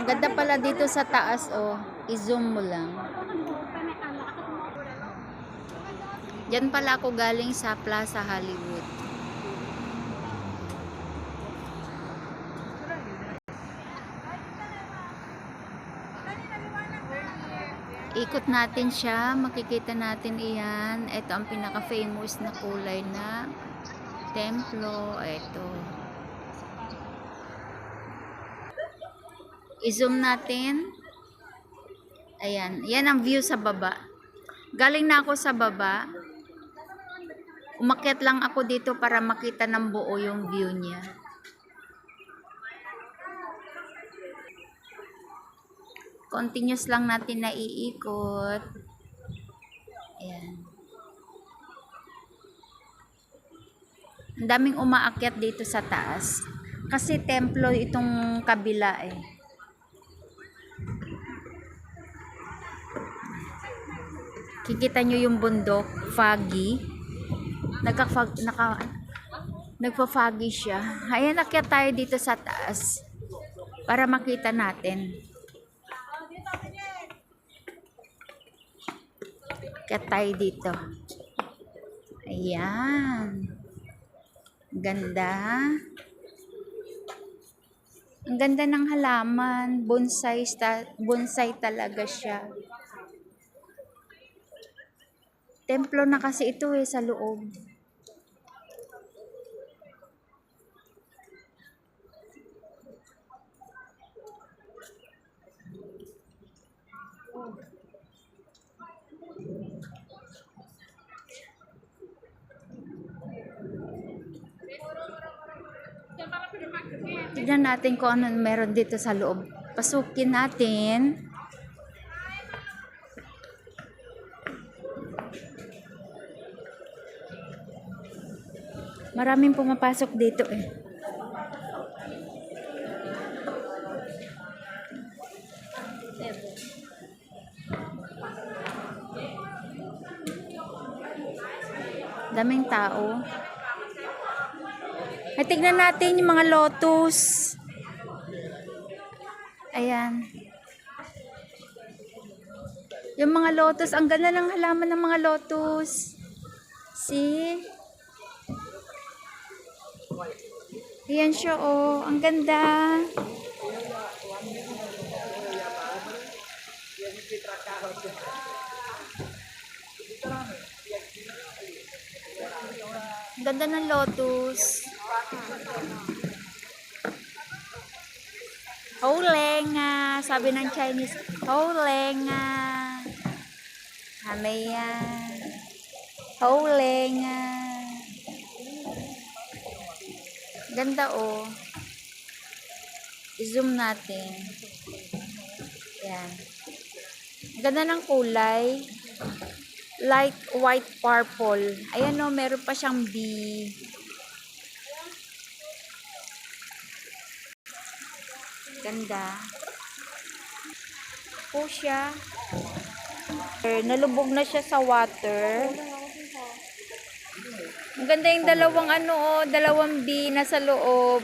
Ang ganda pala dito sa taas, oh. I-zoom mo lang. Diyan pala ako galing sa Plaza Hollywood. Ikot natin siya, makikita natin iyan. Ito ang pinaka-famous na kulay na templo. Ito. I-zoom natin. Ayan. Yan ang view sa baba. Galing na ako sa baba. Umakyat lang ako dito para makita ng buo yung view niya. Continuous lang natin na iikot. Ayan. Ang daming umaakyat dito sa taas. Kasi templo itong kabila eh. Kikita nyo yung bundok, foggy. Nagpa-foggy siya. Ayan, akyat tayo dito sa taas para makita natin. Akyat tayo dito. Ayan. Ganda. Ang ganda ng halaman. Bonsai talaga siya. Templo na kasi ito eh sa loob. Tignan natin kung ano meron dito sa loob. Pasukin natin. Maraming pumapasok dito eh. Daming tao. Ay, tignan natin yung mga lotus. Ayan. Yung mga lotus. Ang ganda ng halaman ng mga lotus. See? Ayan siya, oh. Ang ganda. Ang ganda ng lotus. Houlenga, sabi ng Chinese. Houlenga. Hamayan. Houlenga. Ganda oh. I-zoom natin. Yan. Ganda ng kulay. Light white purple. Ayan o, meron pa siyang bee. Ganda. Po siya. Nalubog na siya sa water. Ang ganda yung dalawang dalawang bee nasa loob.